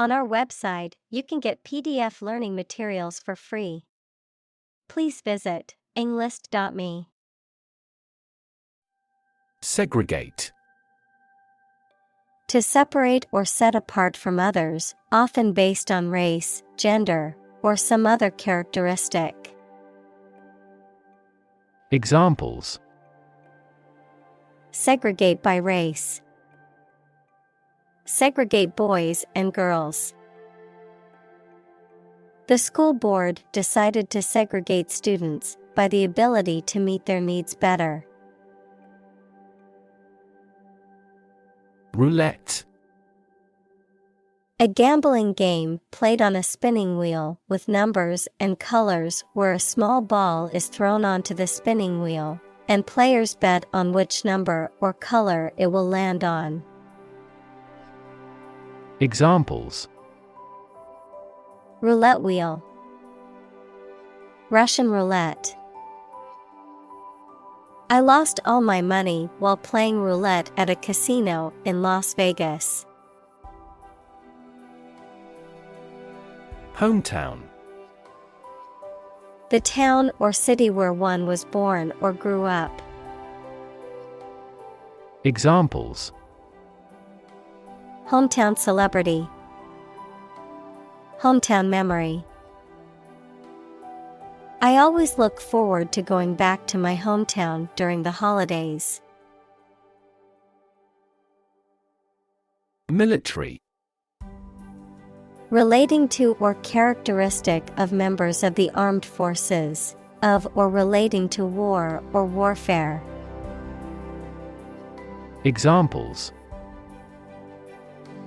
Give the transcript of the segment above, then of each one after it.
On our website, you can get PDF learning materials for free. Please visit englist.me. Segregate. To separate or set apart from others, often based on race, gender, or some other characteristic. Examples: Segregate by race. Segregate boys and girls. The school board decided to segregate students by the ability to meet their needs better. Roulette. A gambling game played on a spinning wheel with numbers and colors where a small ball is thrown onto the spinning wheel, and players bet on which number or color it will land on. Examples: Roulette wheel. Russian roulette. I lost all my money while playing roulette at a casino in Las Vegas. Hometown. The town or city where one was born or grew up. Examples: Hometown celebrity. Hometown memory. I always look forward to going back to my hometown during the holidays. Military. Relating to or characteristic of members of the armed forces, of or relating to war or warfare. Examples: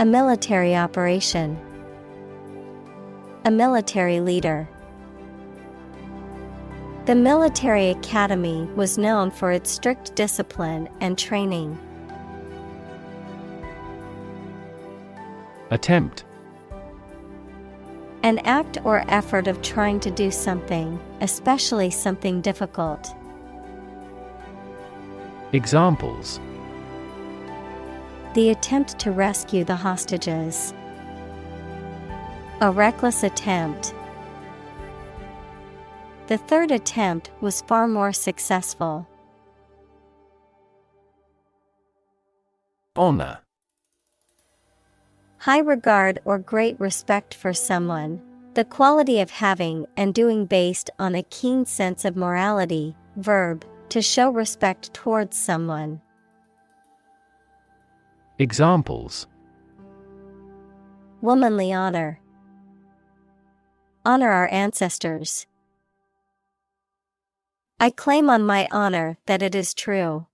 A military operation. A military leader. The military academy was known for its strict discipline and training. Attempt. An act or effort of trying to do something, especially something difficult. Examples: The attempt to rescue the hostages. A reckless attempt. The third attempt was far more successful. Honor. High regard or great respect for someone, the quality of having and doing based on a keen sense of morality. Verb, to show respect towards someone. Examples: Womanly honor. Honor our ancestors. I claim on my honor that it is true.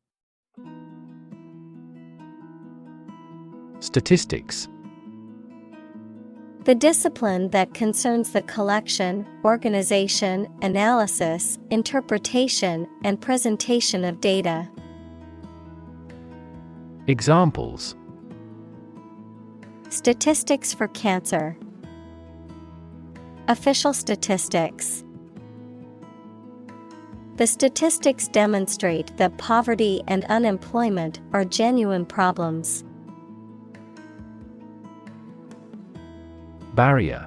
Statistics. The discipline that concerns the collection, organization, analysis, interpretation, and presentation of data. Examples: Statistics for cancer. Official statistics. The statistics demonstrate that poverty and unemployment are genuine problems. Barrier.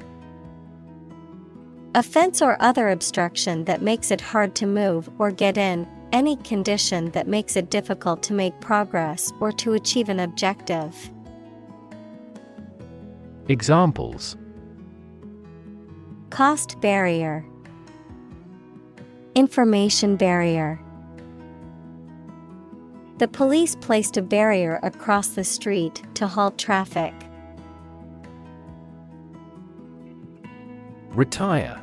A fence or other obstruction that makes it hard to move or get in, any condition that makes it difficult to make progress or to achieve an objective. Examples: Cost barrier. Information barrier. The police placed a barrier across the street to halt traffic. Retire.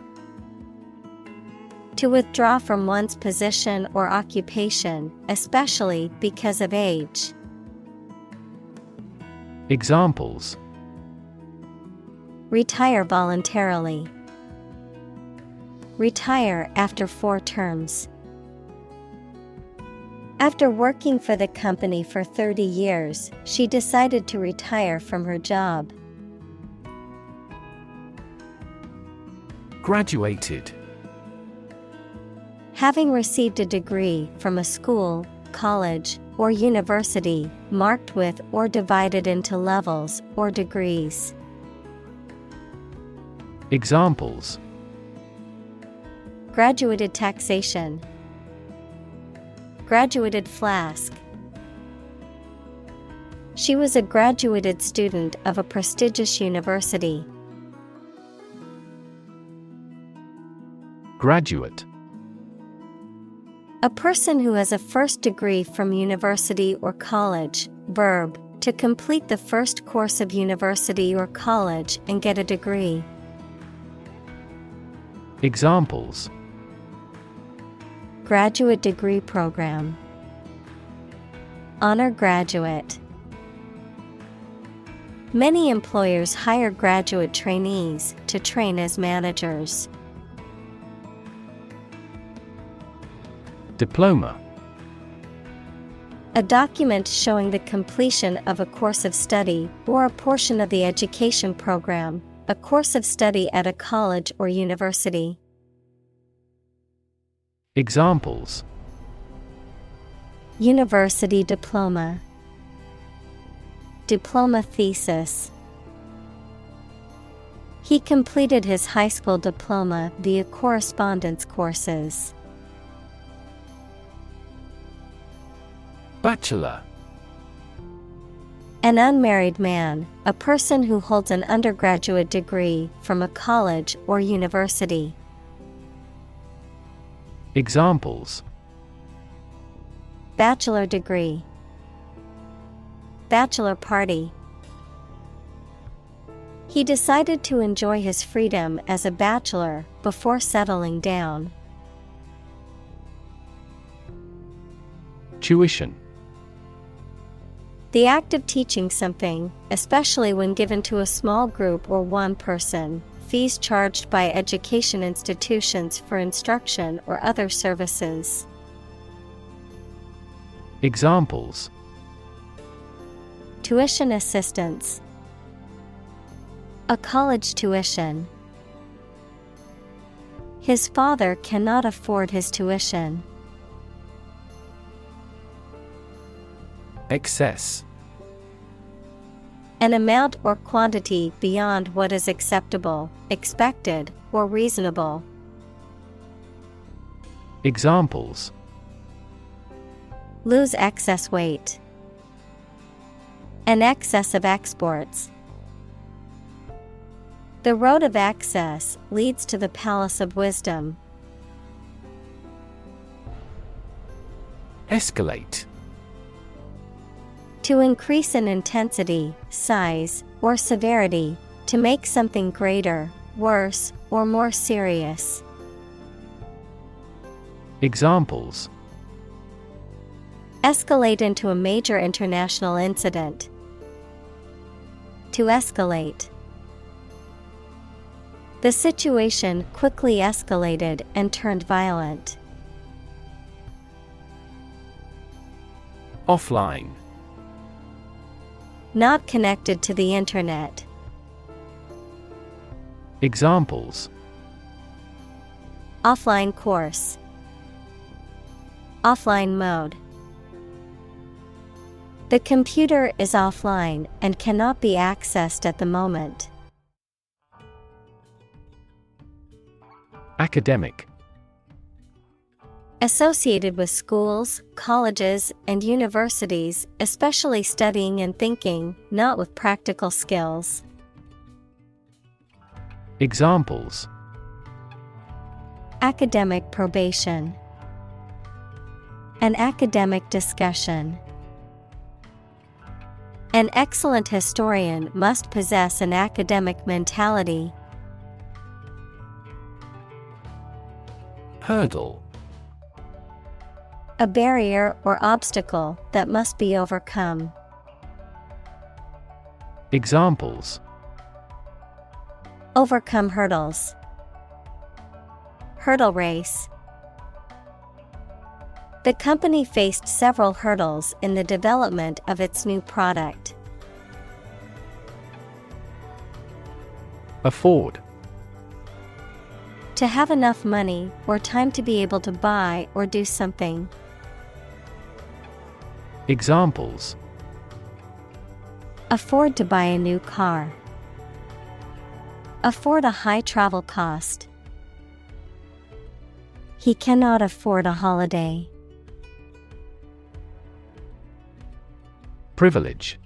To withdraw from one's position or occupation, especially because of age. Examples: Retire voluntarily. Retire after 4 terms. After working for the company for 30 years, she decided to retire from her job. Graduated. Having received a degree from a school, college, or university, marked with or divided into levels or degrees. Examples: graduated taxation, graduated flask. She was a graduated student of a prestigious university. Graduate: A person who has a first degree from university or college. Verb, to complete the first course of university or college and get a degree. Examples: graduate degree program, honor graduate. Many employers hire graduate trainees to train as managers. Diploma: A document showing the completion of a course of study or a portion of the education program, a course of study at a college or university. Examples: University diploma, diploma thesis. He completed his high school diploma via correspondence courses. Bachelor: An unmarried man, a person who holds an undergraduate degree from a college or university. Examples: Bachelor degree, bachelor party. He decided to enjoy his freedom as a bachelor before settling down. Tuition: The act of teaching something, especially when given to a small group or one person. Fees charged by education institutions for instruction or other services. Examples: Tuition assistance, a college tuition. His father cannot afford his tuition. Excess: An amount or quantity beyond what is acceptable, expected, or reasonable. Examples: Lose excess weight, an excess of exports. The road of access leads to the palace of wisdom. Escalate: To increase in intensity, size, or severity, to make something greater, worse, or more serious. Examples: Escalate into a major international incident. To escalate. The situation quickly escalated and turned violent. Offline: Not connected to the internet. Examples: Offline course, offline mode. The computer is offline and cannot be accessed at the moment. Academic: Associated with schools, colleges, and universities, especially studying and thinking, not with practical skills. Examples: Academic probation, an academic discussion. An excellent historian must possess an academic mentality. Hurdle: A barrier or obstacle that must be overcome. Examples: Overcome hurdles. Hurdle race. The company faced several hurdles in the development of its new product. Afford: To have enough money or time to be able to buy or do something. Examples: Afford to buy a new car. Afford a high travel cost. He cannot afford a holiday. Privilege.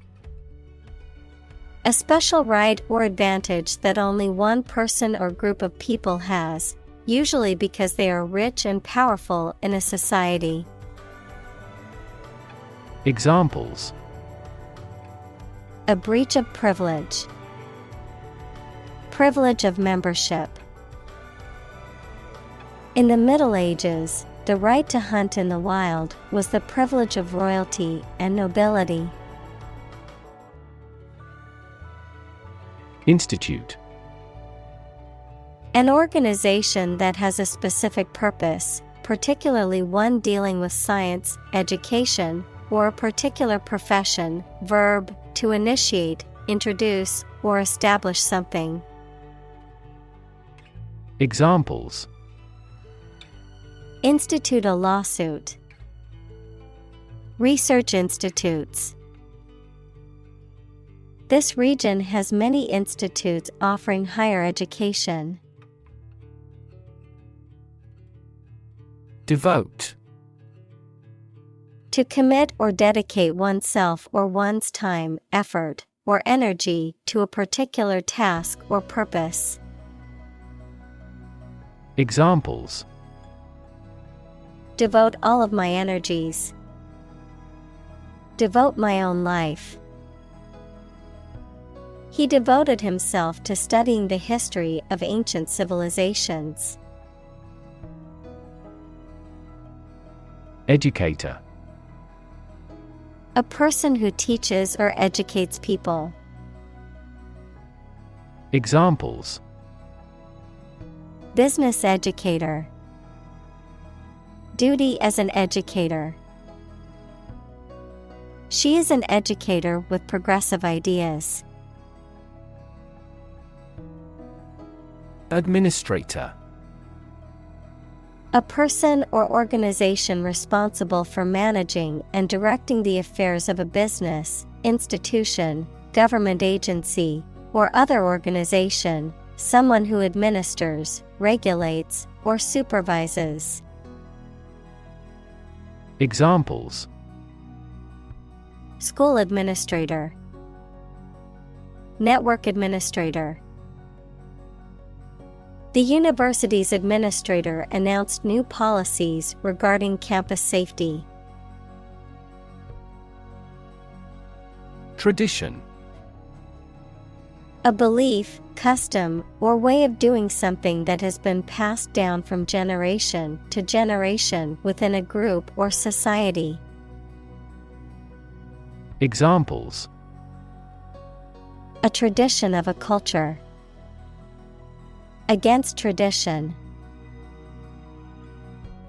A special right or advantage that only one person or group of people has, usually because they are rich and powerful in a society. Examples: A breach of privilege. Privilege of membership. In the Middle Ages, the right to hunt in the wild was the privilege of royalty and nobility. Institute. An organization that has a specific purpose, particularly one dealing with science, education, or a particular profession. Verb, to initiate, introduce, or establish something. Examples: Institute a lawsuit. Research institutes. This region has many institutes offering higher education. Devote. To commit or dedicate oneself or one's time, effort, or energy to a particular task or purpose. Examples: Devote all of my energies. Devote my own life. He devoted himself to studying the history of ancient civilizations. Educator. A person who teaches or educates people. Examples: Business educator. Duty as an educator. She is an educator with progressive ideas. Administrator. A person or organization responsible for managing and directing the affairs of a business, institution, government agency, or other organization, someone who administers, regulates, or supervises. Examples: School administrator. Network administrator. The university's administrator announced new policies regarding campus safety. Tradition. A belief, custom, or way of doing something that has been passed down from generation to generation within a group or society. Examples: A tradition of a culture. Against tradition.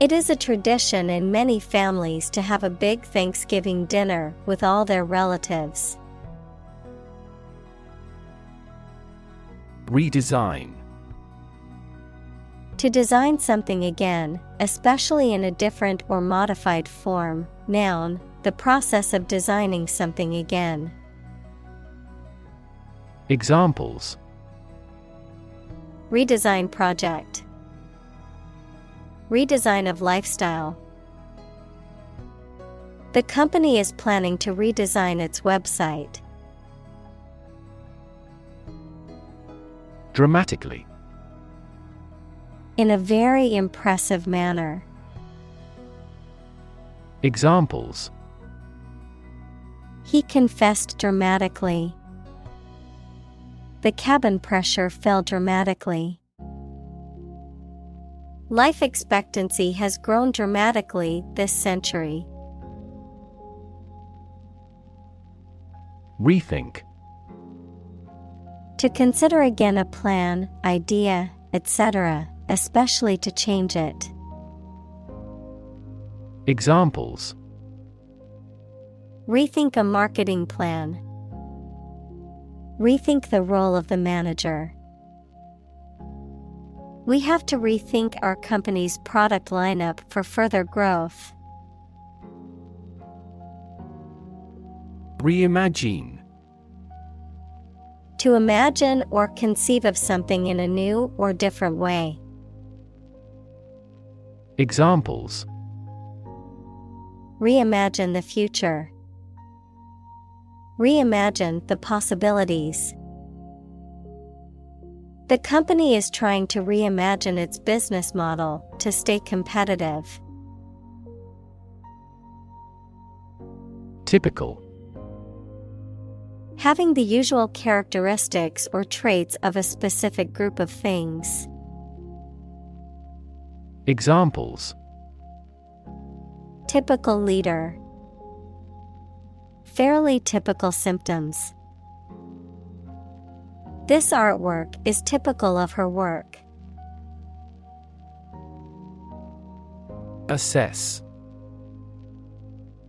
It is a tradition in many families to have a big Thanksgiving dinner with all their relatives. Redesign. To design something again, especially in a different or modified form. Noun, the process of designing something again. Examples: Redesign project. Redesign of lifestyle. The company is planning to redesign its website. Dramatically. In a very impressive manner. Examples: He confessed dramatically. The cabin pressure fell dramatically. Life expectancy has grown dramatically this century. Rethink. To consider again a plan, idea, etc., especially to change it. Examples: Rethink a marketing plan. Rethink the role of the manager. We have to rethink our company's product lineup for further growth. Reimagine. To imagine or conceive of something in a new or different way. Examples: Reimagine the future. Reimagine the possibilities. The company is trying to reimagine its business model to stay competitive. Typical: Having the usual characteristics or traits of a specific group of things. Examples: Typical leader. Fairly typical symptoms. This artwork is typical of her work. Assess: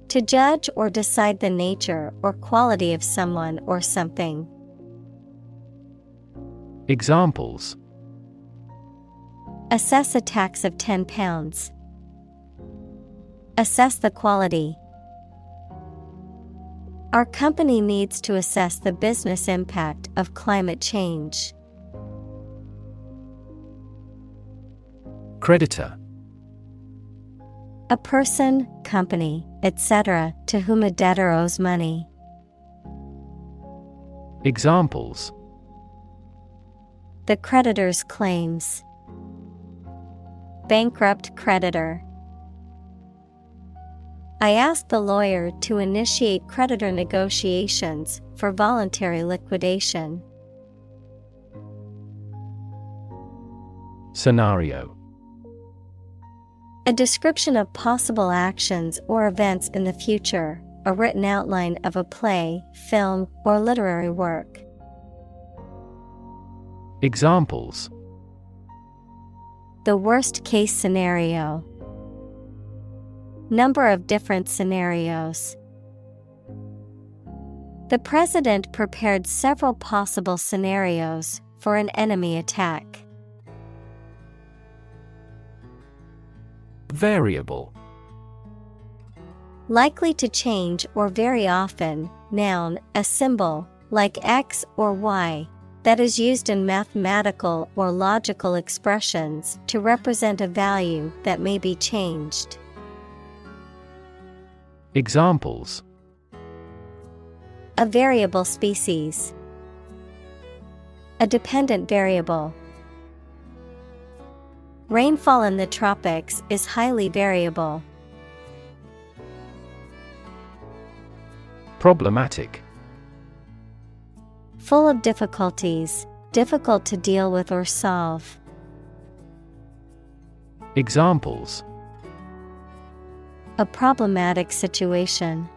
To judge or decide the nature or quality of someone or something. Examples: Assess a tax of £10. Assess the quality. Our company needs to assess the business impact of climate change. Creditor: A person, company, etc., to whom a debtor owes money. Examples: The creditor's claims. Bankrupt creditor. I asked the lawyer to initiate creditor negotiations for voluntary liquidation. Scenario: A description of possible actions or events in the future, a written outline of a play, film, or literary work. Examples: The worst case scenario. Number of different scenarios. The president prepared several possible scenarios for an enemy attack. Variable: Likely to change or very often, noun, a symbol, like X or Y, that is used in mathematical or logical expressions to represent a value that may be changed. Examples: A variable species. A dependent variable. Rainfall in the tropics is highly variable. Problematic: Full of difficulties, difficult to deal with or solve. Examples: A problematic situation.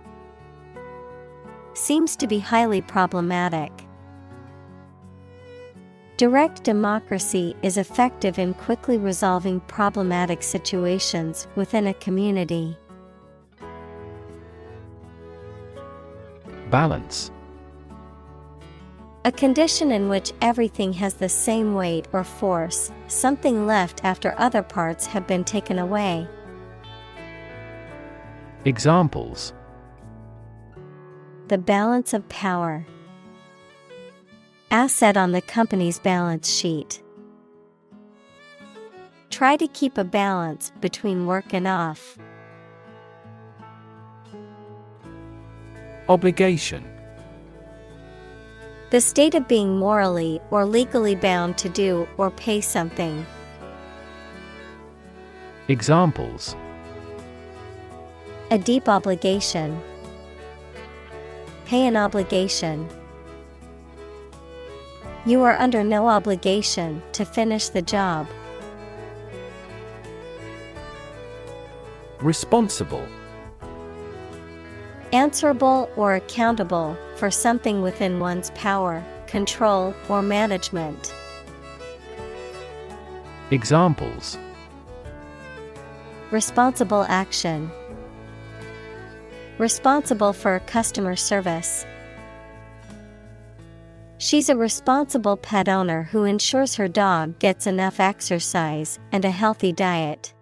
Seems to be highly problematic. Direct democracy is effective in quickly resolving problematic situations within a community. Balance: A condition in which everything has the same weight or force, something left after other parts have been taken away. Examples: The balance of power. Asset on the company's balance sheet. Try to keep a balance between work and off. Obligation: The state of being morally or legally bound to do or pay something. Examples: A deep obligation. Pay an obligation. You are under no obligation to finish the job. Responsible: Answerable or accountable for something within one's power, control, or management. Examples: Responsible action. Responsible for customer service. She's a responsible pet owner who ensures her dog gets enough exercise and a healthy diet.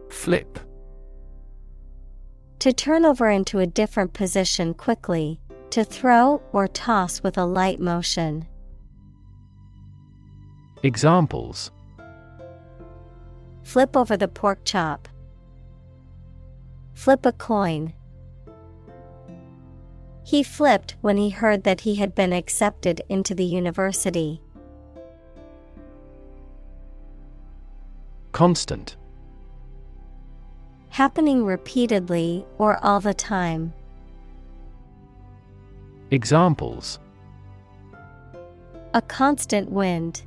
Flip: To turn over into a different position quickly, To throw or toss with a light motion. Examples: Flip over the pork chop. Flip a coin. He flipped when he heard that he had been accepted into the university. Constant. Happening repeatedly or all the time. Examples: A constant wind.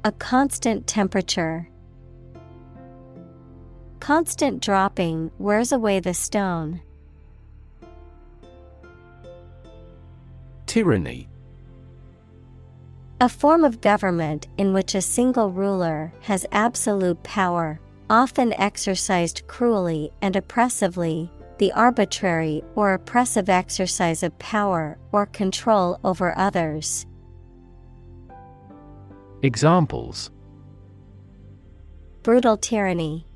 A constant temperature. Constant dropping wears away the stone. Tyranny. A form of government in which a single ruler has absolute power, often exercised cruelly and oppressively, the arbitrary or oppressive exercise of power or control over others. Examples: Brutal tyranny.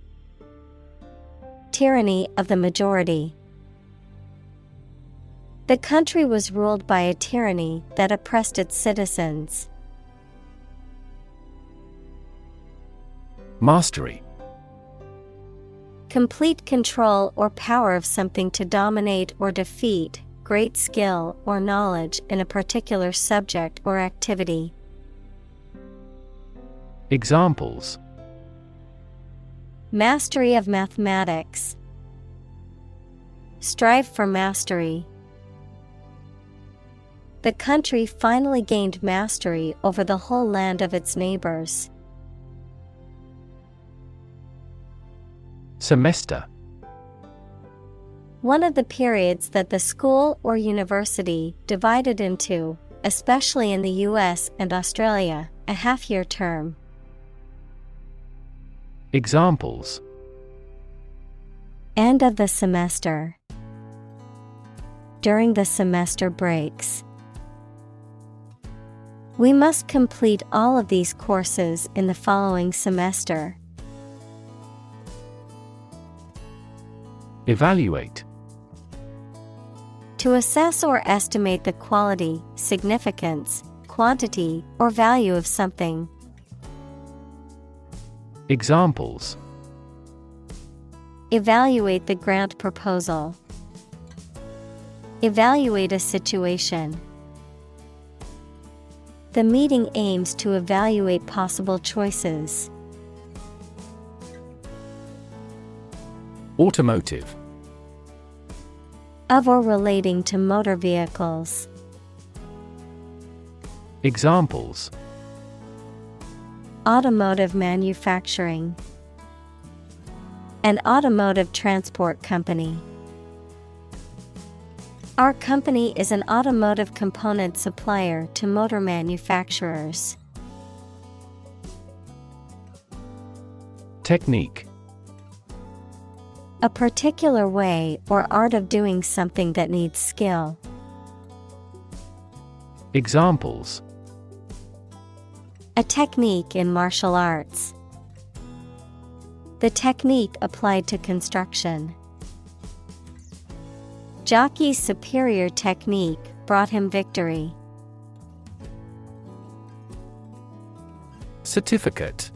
Tyranny of the majority. The country was ruled by a tyranny that oppressed its citizens. Mastery. Complete control or power of something to dominate or defeat, great skill or knowledge in a particular subject or activity. Examples: Mastery of mathematics. Strive for mastery. The country finally gained mastery over the whole land of its neighbors. Semester. One of the periods that the school or university divided into, especially in the US and Australia, a half-year term. Examples: End of the semester. During the semester breaks. We must complete all of these courses in the following semester. Evaluate. To assess or estimate the quality, significance, quantity, or value of something. Examples: Evaluate the grant proposal. Evaluate a situation. The meeting aims to evaluate possible choices. Automotive. Of or relating to motor vehicles. Examples: Automotive manufacturing. An automotive transport company. Our company is an automotive component supplier to motor manufacturers. Technique. A particular way or art of doing something that needs skill. Examples: A technique in martial arts. The technique applied to construction. Jockey's superior technique brought him victory. Certificate.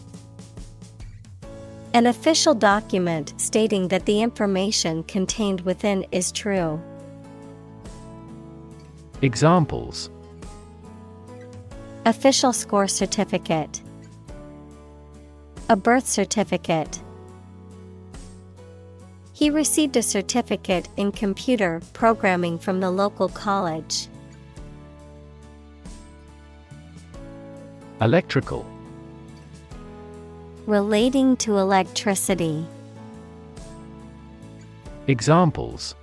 An official document stating that the information contained within is true. Examples: Official score certificate. A birth certificate. He received a certificate in computer programming from the local college. Electrical. Relating to electricity. Examples: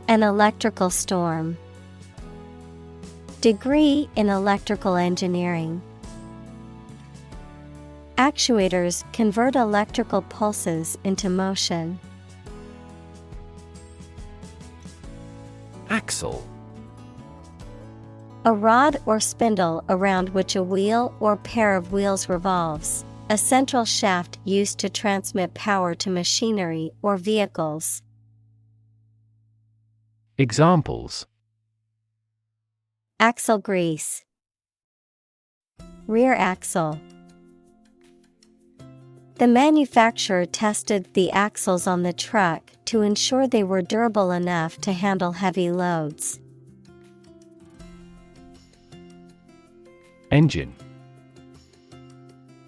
An electrical storm. Degree in electrical engineering. Actuators convert electrical pulses into motion. Axle. A rod or spindle around which a wheel or pair of wheels revolves. A central shaft used to transmit power to machinery or vehicles. Examples: axle grease, rear axle. The manufacturer tested the axles on the truck to ensure they were durable enough to handle heavy loads. Engine.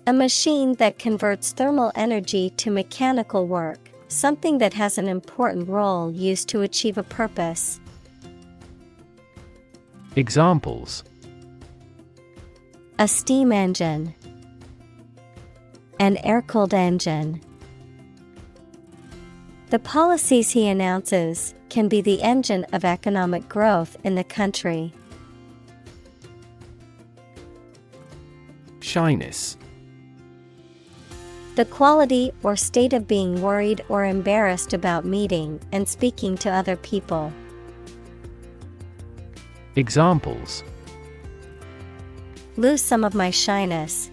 A machine that converts thermal energy to mechanical work, something that has an important role used to achieve a purpose. Examples: A steam engine, an air-cooled engine. The policies he announces can be the engine of economic growth in the country. Shyness. The quality or state of being worried or embarrassed about meeting and speaking to other people. Examples: Lose some of my shyness.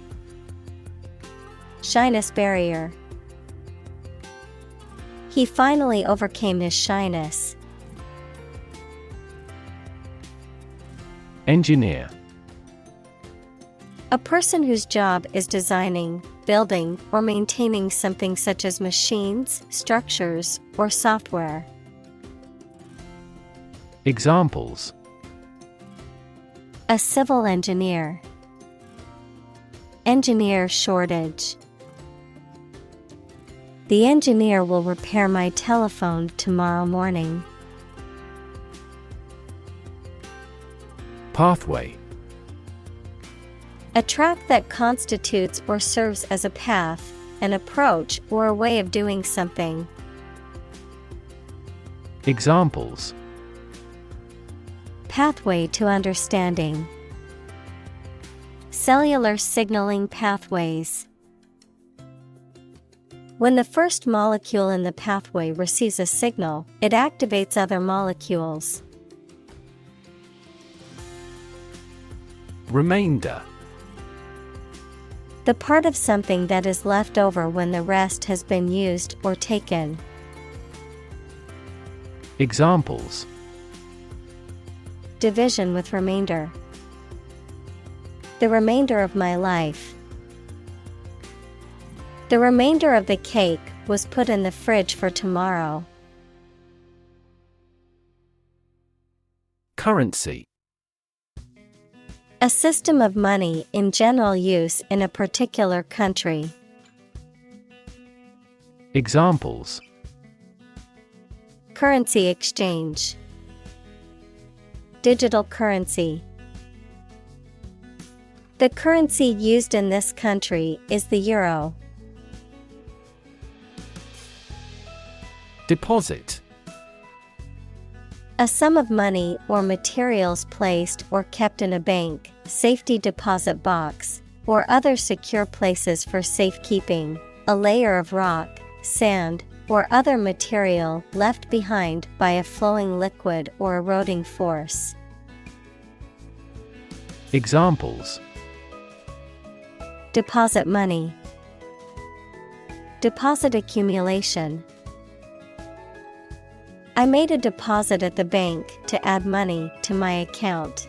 Shyness barrier. He finally overcame his shyness. Engineer. A person whose job is designing, building, or maintaining something such as machines, structures, or software. Examples: A civil engineer. Engineer shortage. The engineer will repair my telephone tomorrow morning. Pathway. A track that constitutes or serves as a path, an approach, or a way of doing something. Examples: Pathway to understanding. Cellular signaling pathways. When the first molecule in the pathway receives a signal, it activates other molecules. Remainder. The part of something that is left over when the rest has been used or taken. Examples: Division with remainder. The remainder of my life. The remainder of the cake was put in the fridge for tomorrow. Currency. A system of money in general use in a particular country. Examples: Currency exchange. Digital currency. The currency used in this country is the euro. Deposit. A sum of money or materials placed or kept in a bank, safety deposit box, or other secure places for safekeeping, a layer of rock, sand, or other material left behind by a flowing liquid or eroding force. Examples: Deposit money. Deposit accumulation. I made a deposit at the bank to add money to my account.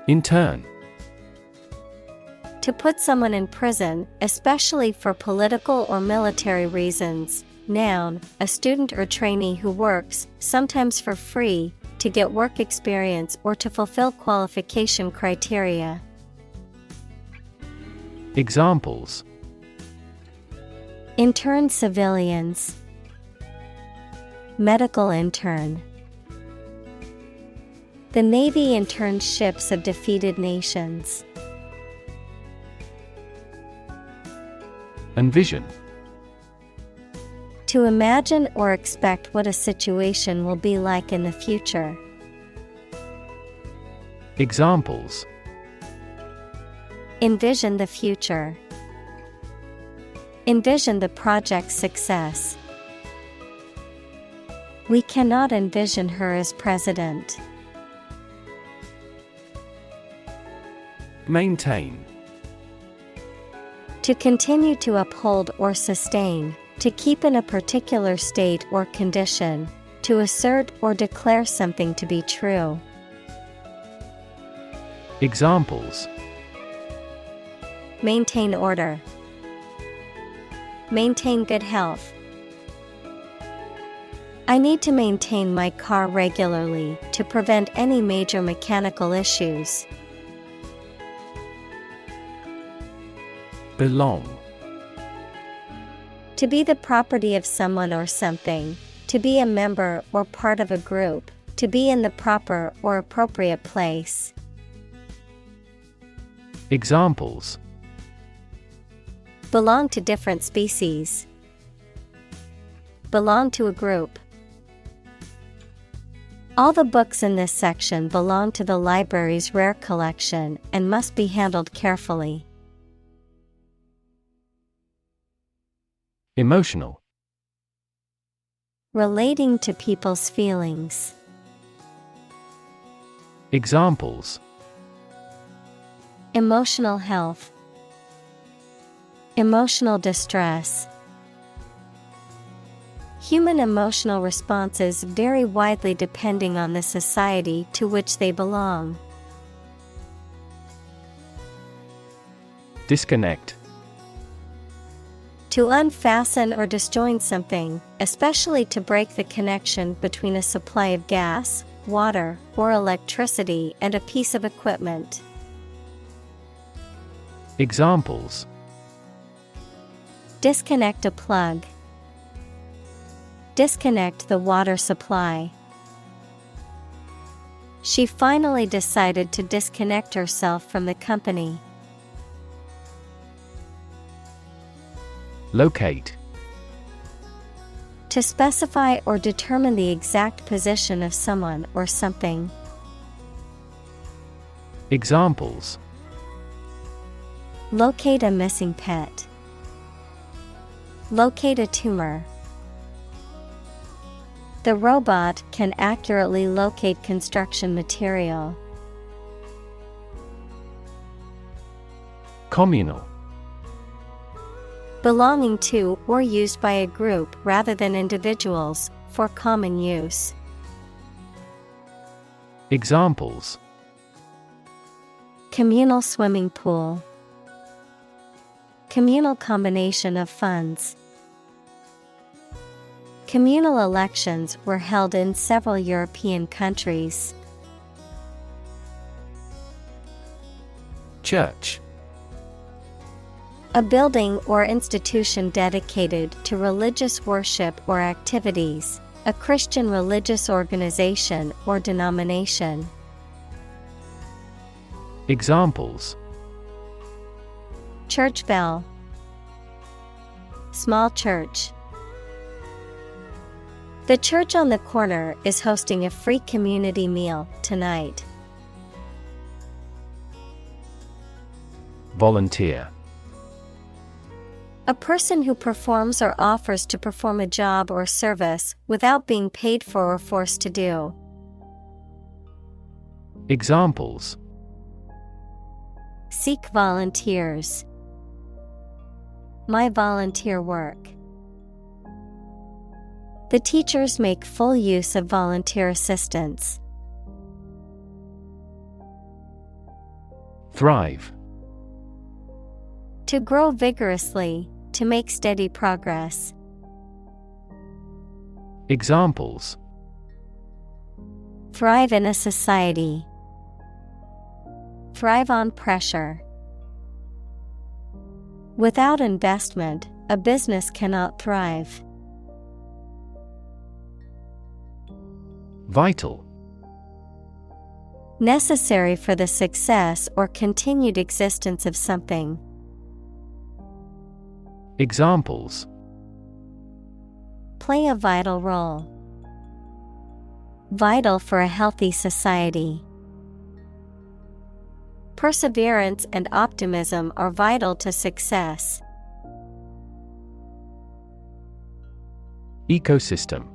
Intern. To put someone in prison, especially for political or military reasons. Noun, a student or trainee who works, sometimes for free, to get work experience or to fulfill qualification criteria. Examples: Intern civilians. Medical intern. The Navy interned ships of defeated nations. Envision. To imagine or expect what a situation will be like in the future. Examples: Envision the future. Envision the project's success. We cannot envision her as president. Maintain. To continue to uphold or sustain, To keep in a particular state or condition, to assert or declare something to be true. Examples: Maintain order. Maintain good health. I need to maintain my car regularly to prevent any major mechanical issues. Belong. To be the property of someone or something, to be a member or part of a group, to be in the proper or appropriate place. Examples: Belong to different species. Belong to a group. All the books in this section belong to the library's rare collection and must be handled carefully. Emotional. Relating to people's feelings. Examples: Emotional health. Emotional distress. Human emotional responses vary widely depending on the society to which they belong. Disconnect. To unfasten or disjoin something, especially to break the connection between a supply of gas, water, or electricity and a piece of equipment. Examples: Disconnect a plug. Disconnect the water supply. She finally decided to disconnect herself from the company. Locate. To specify or determine the exact position of someone or something. Examples: Locate a missing pet. Locate a tumor. The robot can accurately locate construction material. Communal. Belonging to or used by a group rather than individuals, for common use. Examples: Communal swimming pool. Communal combination of funds. Communal elections were held in several European countries. Church. A building or institution dedicated to religious worship or activities, a Christian religious organization or denomination. Examples: Church bell. Small church. The church on the corner is hosting a free community meal tonight. Volunteer. A person who performs or offers to perform a job or service without being paid for or forced to do. Examples: Seek volunteers. My volunteer work. The teachers make full use of volunteer assistance. Thrive. To grow vigorously, to make steady progress. Examples: Thrive in a society. Thrive on pressure. Without investment, a business cannot thrive. Vital. Necessary for the success or continued existence of something. Examples: Play a vital role. Vital for a healthy society. Perseverance and optimism are vital to success. Ecosystem.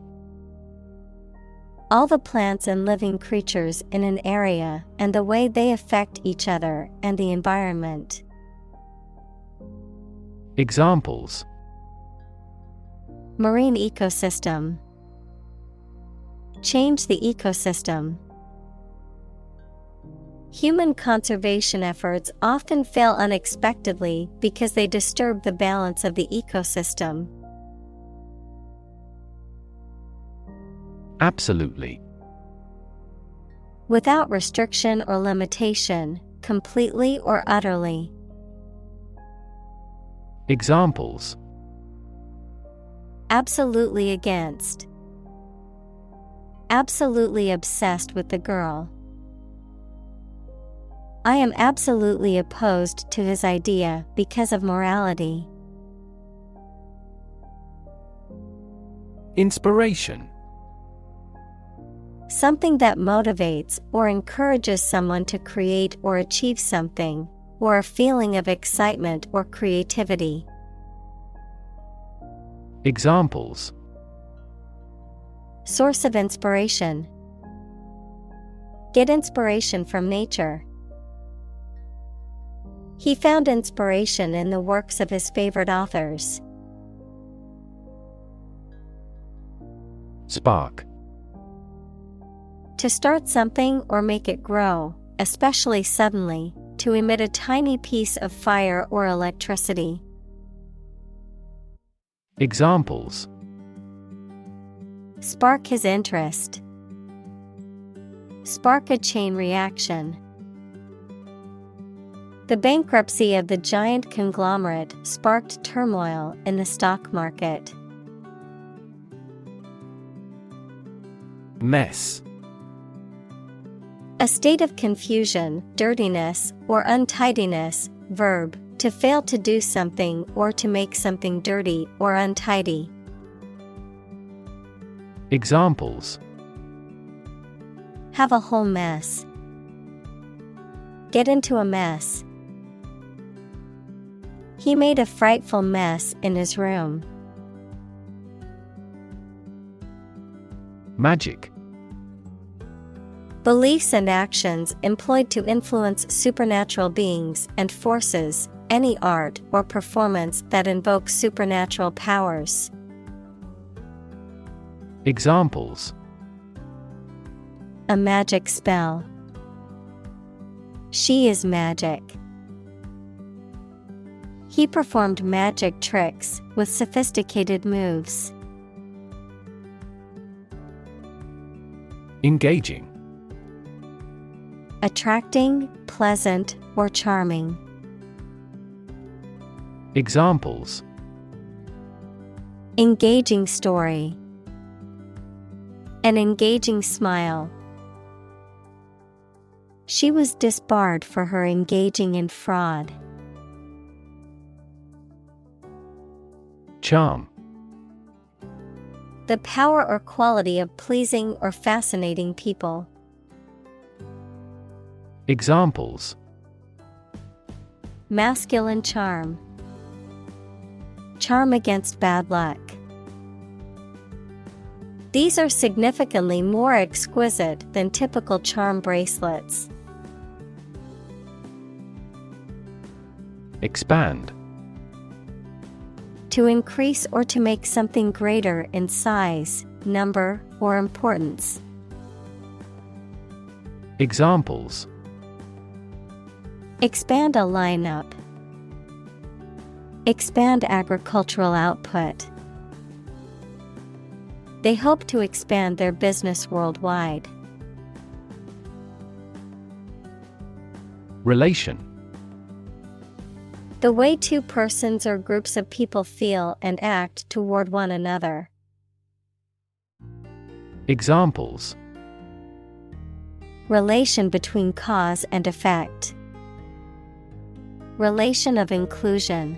All the plants and living creatures in an area and the way they affect each other and the environment. Examples: Marine ecosystem. Change the ecosystem. Human conservation efforts often fail unexpectedly because they disturb the balance of the ecosystem. Absolutely. Without restriction or limitation, completely or utterly. Examples: Absolutely against. Absolutely obsessed with the girl. I am absolutely opposed to his idea because of morality. Inspiration. Something that motivates or encourages someone to create or achieve something, or a feeling of excitement or creativity. Examples: Source of inspiration. Get inspiration from nature. He found inspiration in the works of his favorite authors. Spark. To start something or make it grow, especially suddenly, to emit a tiny piece of fire or electricity. Examples: Spark his interest. Spark a chain reaction. The bankruptcy of the giant conglomerate sparked turmoil in the stock market. Mess. A state of confusion, dirtiness, or untidiness. Verb, to fail to do something or to make something dirty or untidy. Examples: Have a whole mess. Get into a mess. He made a frightful mess in his room. Magic. Beliefs and actions employed to influence supernatural beings and forces, any art or performance that invokes supernatural powers. Examples: A magic spell. She is magic. He performed magic tricks with sophisticated moves. Engaging. Attracting, pleasant, or charming. Examples: Engaging story. An engaging smile. She was disbarred for her engaging in fraud. Charm. The power or quality of pleasing or fascinating people. Examples: Masculine charm. Charm against bad luck. These are significantly more exquisite than typical charm bracelets. Expand. To increase or to make something greater in size, number, or importance. Examples: Expand a lineup. Expand agricultural output. They hope to expand their business worldwide. Relation. The way two persons or groups of people feel and act toward one another. Examples: Relation between cause and effect. Relation of inclusion.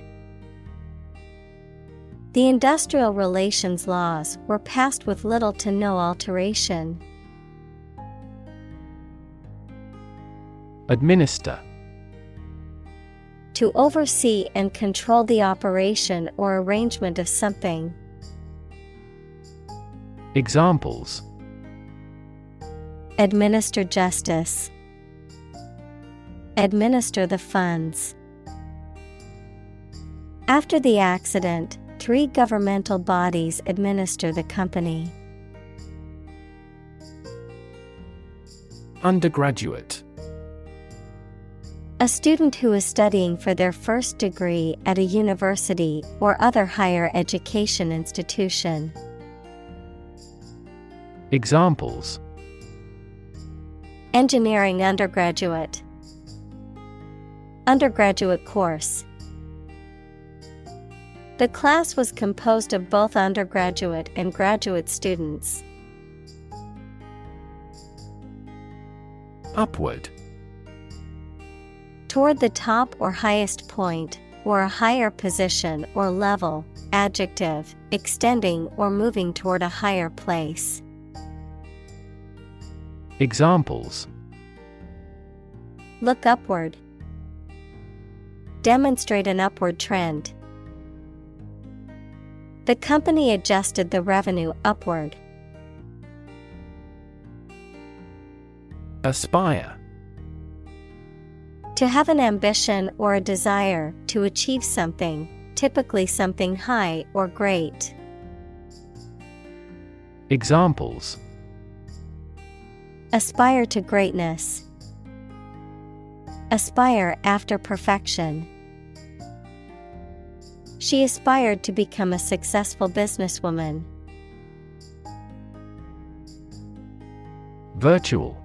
The industrial relations laws were passed with little to no alteration. Administer. To oversee and control the operation or arrangement of something. Examples: Administer justice. Administer the funds. After the accident, 3 governmental bodies administer the company. Undergraduate. A student who is studying for their first degree at a university or other higher education institution. Examples: Engineering undergraduate, undergraduate course. The class was composed of both undergraduate and graduate students. Upward. Toward the top or highest point, or a higher position or level. Adjective, extending or moving toward a higher place. Examples: Look upward. Demonstrate an upward trend. The company adjusted the revenue upward. Aspire. To have an ambition or a desire to achieve something, typically something high or great. Examples: Aspire to greatness. Aspire after perfection. She aspired to become a successful businesswoman. Virtual.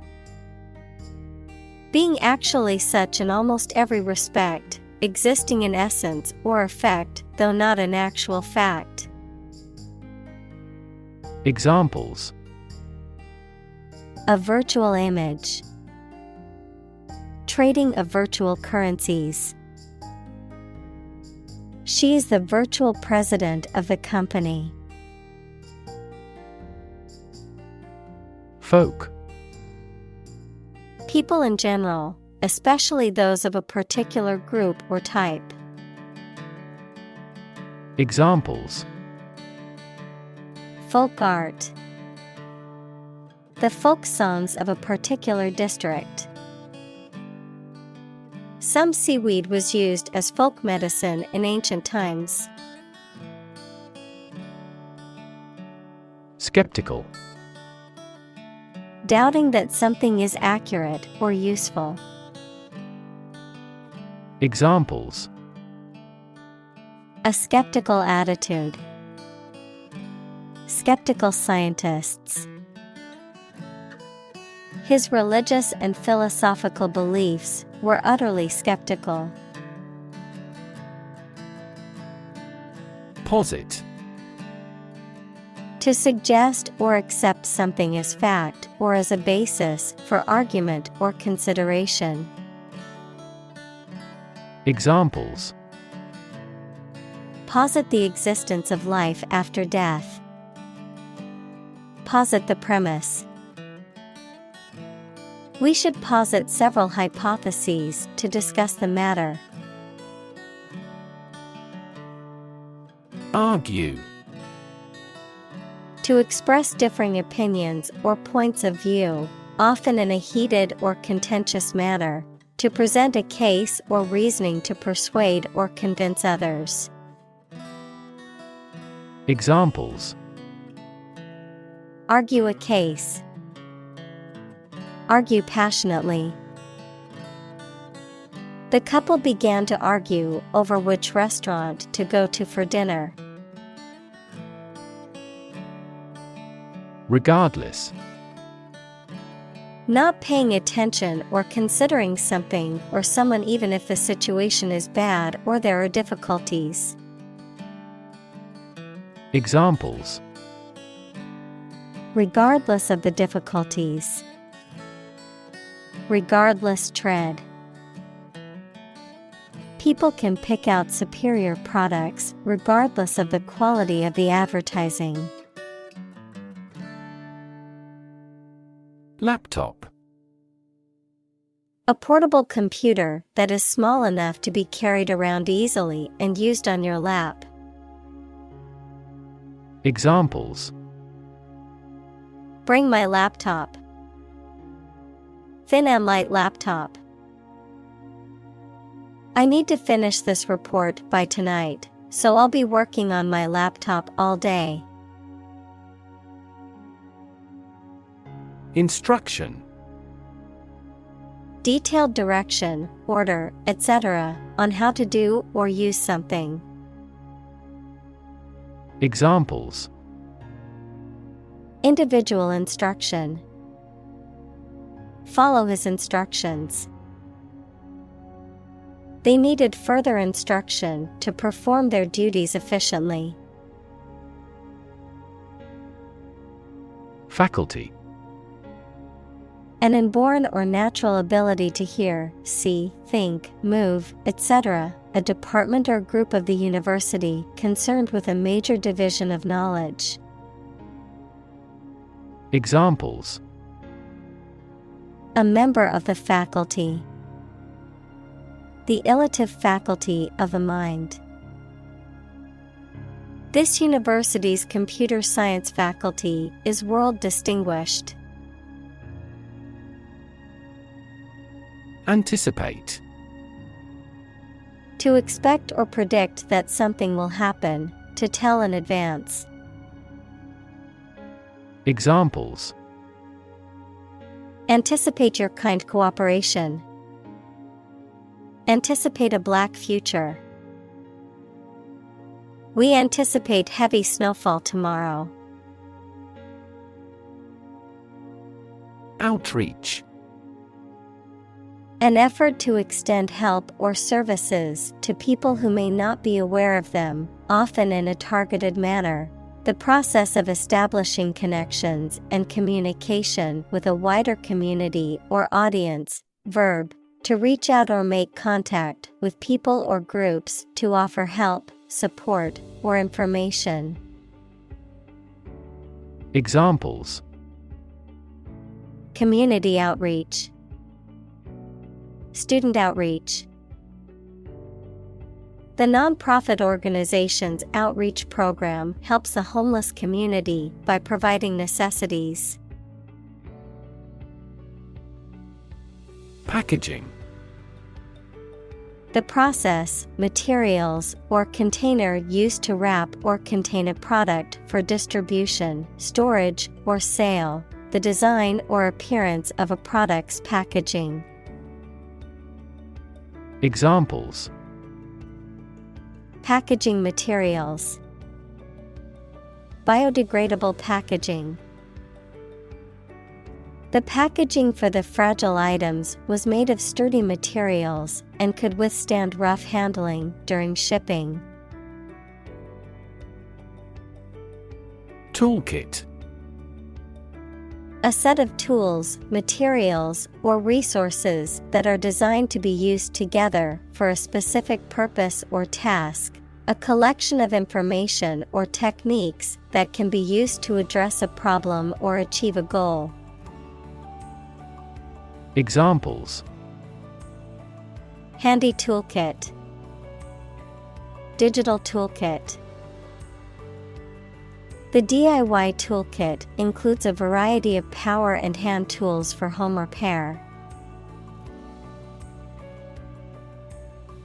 Being actually such in almost every respect, existing in essence or effect, though not an actual fact. Examples: A virtual image. Trading of virtual currencies. She is the virtual president of the company. Folk. People in general, especially those of a particular group or type. Examples: Folk art. The folk songs of a particular district. Some seaweed was used as folk medicine in ancient times. Skeptical. Doubting that something is accurate or useful. Examples: A skeptical attitude. Skeptical scientists. His religious and philosophical beliefs were utterly skeptical. Posit. To suggest or accept something as fact or as a basis for argument or consideration. Examples: Posit the existence of life after death. Posit the premise. We should posit several hypotheses to discuss the matter. Argue. To express differing opinions or points of view, often in a heated or contentious manner, to present a case or reasoning to persuade or convince others. Examples: Argue a case. Argue passionately. The couple began to argue over which restaurant to go to for dinner. Regardless. Not paying attention or considering something or someone even if the situation is bad or there are difficulties. Examples: Regardless of the difficulties. Regardless tread. People can pick out superior products regardless of the quality of the advertising. Laptop. A portable computer that is small enough to be carried around easily and used on your lap. Examples: Bring my laptop. Thin and light laptop. I need to finish this report by tonight, so I'll be working on my laptop all day. Instruction. Detailed direction, order, etc., on how to do or use something. Examples. Individual instruction. Follow his instructions. They needed further instruction to perform their duties efficiently. Faculty. An inborn or natural ability to hear, see, think, move, etc., a department or group of the university concerned with a major division of knowledge. Examples. A member of the faculty. The elative faculty of the mind. This university's computer science faculty is world distinguished. Anticipate. To expect or predict that something will happen, to tell in advance. Examples. Anticipate your kind cooperation. Anticipate a black future. We anticipate heavy snowfall tomorrow. Outreach. An effort to extend help or services to people who may not be aware of them, often in a targeted manner. The process of establishing connections and communication with a wider community or audience. Verb, to reach out or make contact with people or groups to offer help, support, or information. Examples. Community outreach. Student outreach. The nonprofit organization's outreach program helps the homeless community by providing necessities. Packaging. The process, materials, or container used to wrap or contain a product for distribution, storage, or sale. The design or appearance of a product's packaging. Examples. Packaging materials. Biodegradable packaging. The packaging for the fragile items was made of sturdy materials and could withstand rough handling during shipping. Toolkit. A set of tools, materials, or resources that are designed to be used together for a specific purpose or task. A collection of information or techniques that can be used to address a problem or achieve a goal. Examples. Handy toolkit. Digital toolkit. The DIY toolkit includes a variety of power and hand tools for home repair.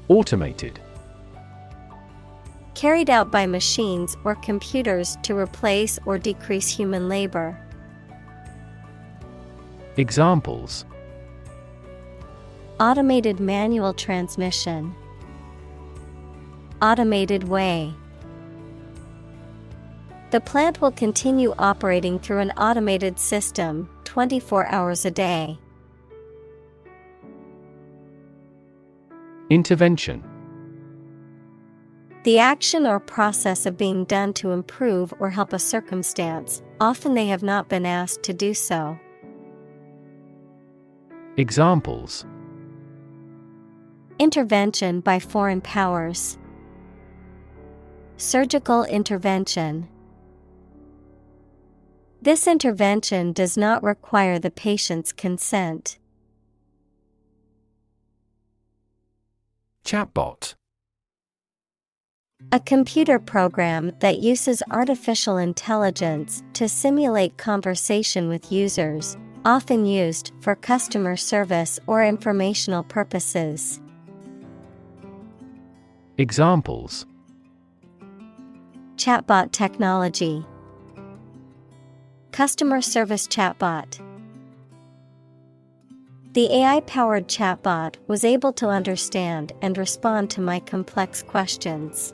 Automated. Carried out by machines or computers to replace or decrease human labor. Examples. Automated manual transmission. Automated way. The plant will continue operating through an automated system 24 hours a day. Intervention. The action or process of being done to improve or help a circumstance. Often they have not been asked to do so. Examples. Intervention by foreign powers. Surgical intervention. This intervention does not require the patient's consent. Chatbot. A computer program that uses artificial intelligence to simulate conversation with users, often used for customer service or informational purposes. Examples. Chatbot technology. Customer service chatbot. The AI-powered chatbot was able to understand and respond to my complex questions.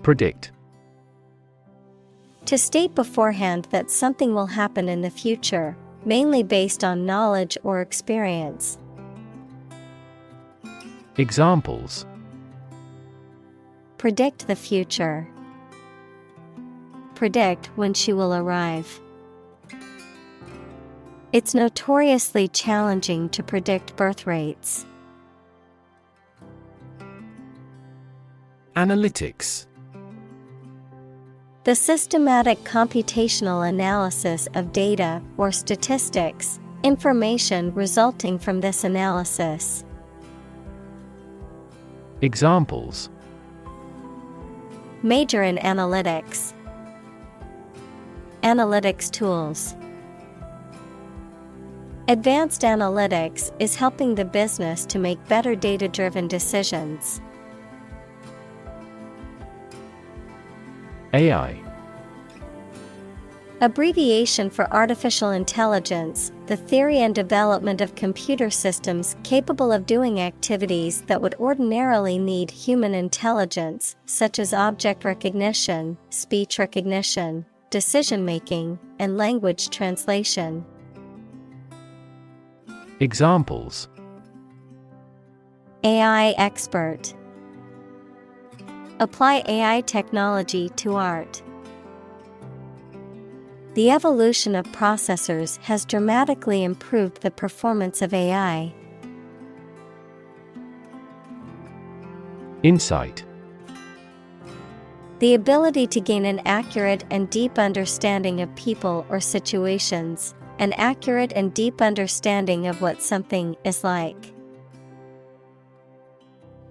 Predict. To state beforehand that something will happen in the future, mainly based on knowledge or experience. Examples: Predict the future. Predict when she will arrive. It's notoriously challenging to predict birth rates. Analytics. The systematic computational analysis of data or statistics, information resulting from this analysis. Examples: Major in analytics. Analytics tools. Advanced analytics is helping the business to make better data-driven decisions. AI. Abbreviation for artificial intelligence, the theory and development of computer systems capable of doing activities that would ordinarily need human intelligence, such as object recognition, speech recognition, decision-making, and language translation. Examples: AI expert. Apply AI technology to art. The evolution of processors has dramatically improved the performance of AI. Insight. The ability to gain an accurate and deep understanding of people or situations, an accurate and deep understanding of what something is like.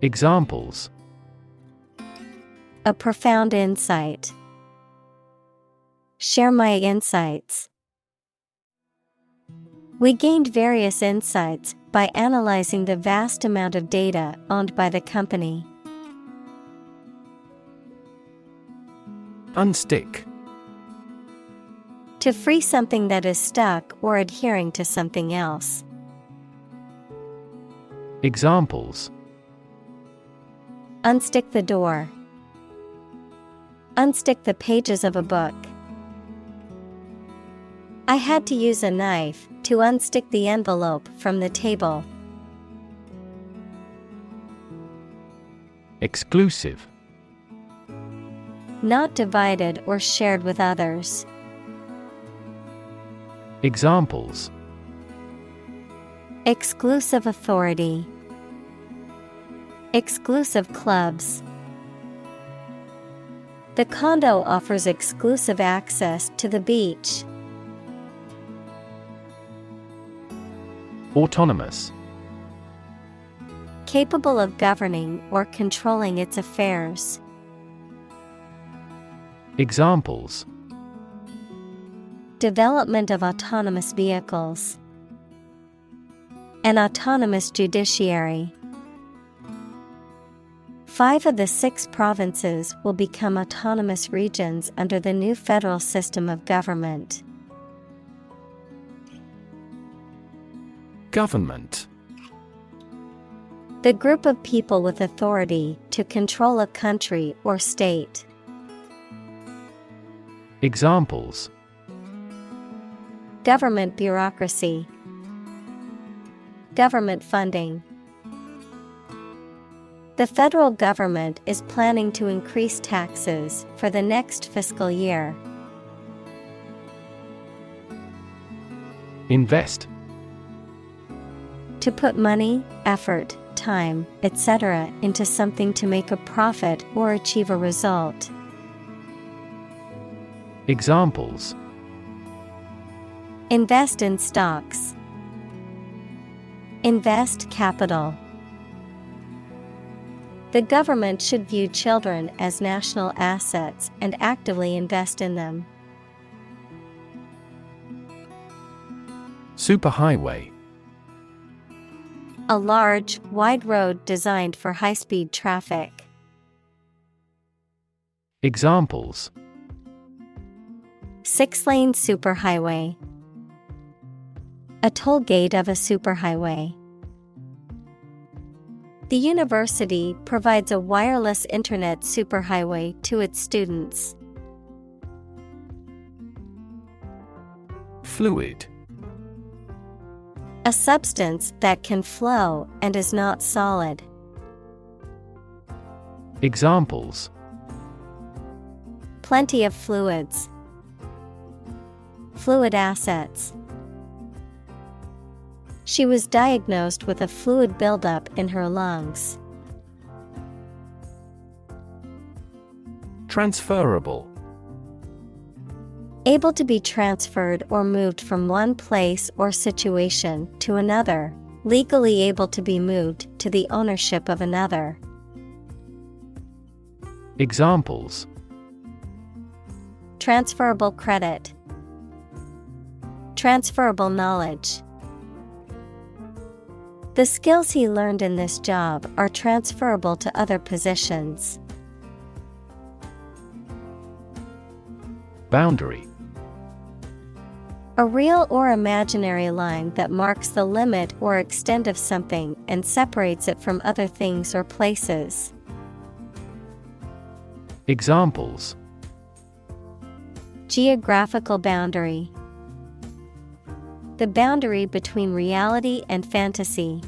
Examples: A profound insight. Share my insights. We gained various insights by analyzing the vast amount of data owned by the company. Unstick. To free something that is stuck or adhering to something else. Examples: Unstick the door. Unstick the pages of a book. I had to use a knife to unstick the envelope from the table. Exclusive. Not divided or shared with others. Examples: Exclusive authority. Exclusive clubs. The condo offers exclusive access to the beach. Autonomous. Capable of governing or controlling its affairs. Examples: Development of autonomous vehicles. An autonomous judiciary. 5 of the 6 provinces will become autonomous regions under the new federal system of government. Government. The group of people with authority to control a country or state. Examples: Government bureaucracy. Government funding. The federal government is planning to increase taxes for the next fiscal year. Invest. To put money, effort, time, etc. into something to make a profit or achieve a result. Examples: Invest in stocks. Invest capital. The government should view children as national assets and actively invest in them. Superhighway. A large, wide road designed for high-speed traffic. Examples: 6-lane superhighway. A toll gate of a superhighway. The university provides a wireless internet superhighway to its students. Fluid. A substance that can flow and is not solid. Examples: Plenty of fluids. Fluid assets. She was diagnosed with a fluid buildup in her lungs. Transferable. Able to be transferred or moved from one place or situation to another, legally able to be moved to the ownership of another. Examples: Transferable credit. Transferable knowledge. The skills he learned in this job are transferable to other positions. Boundary. A real or imaginary line that marks the limit or extent of something and separates it from other things or places. Examples: Geographical boundary. The boundary between reality and fantasy.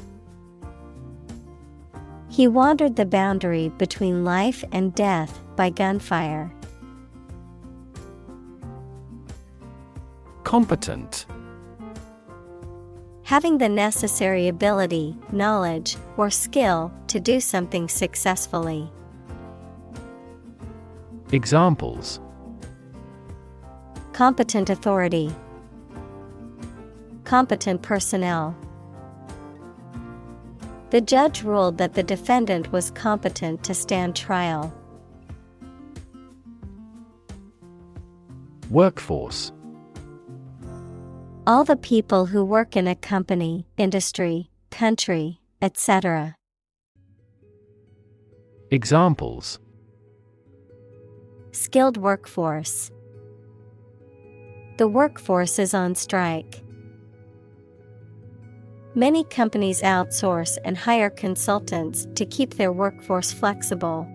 He wandered the boundary between life and death by gunfire. Competent. Having the necessary ability, knowledge, or skill to do something successfully. Examples: Competent authority. Competent personnel. The judge ruled that the defendant was competent to stand trial. Workforce. All the people who work in a company, industry, country, etc. Examples: Skilled workforce. The workforce is on strike. Many companies outsource and hire consultants to keep their workforce flexible.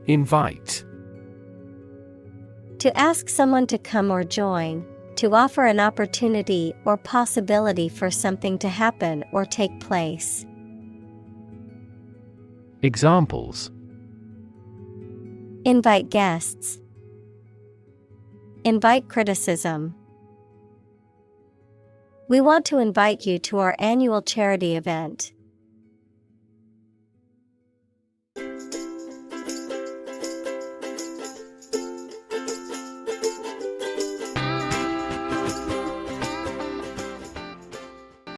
Invite. To ask someone to come or join, to offer an opportunity or possibility for something to happen or take place. Examples: Invite guests. Invite criticism. We want to invite you to our annual charity event.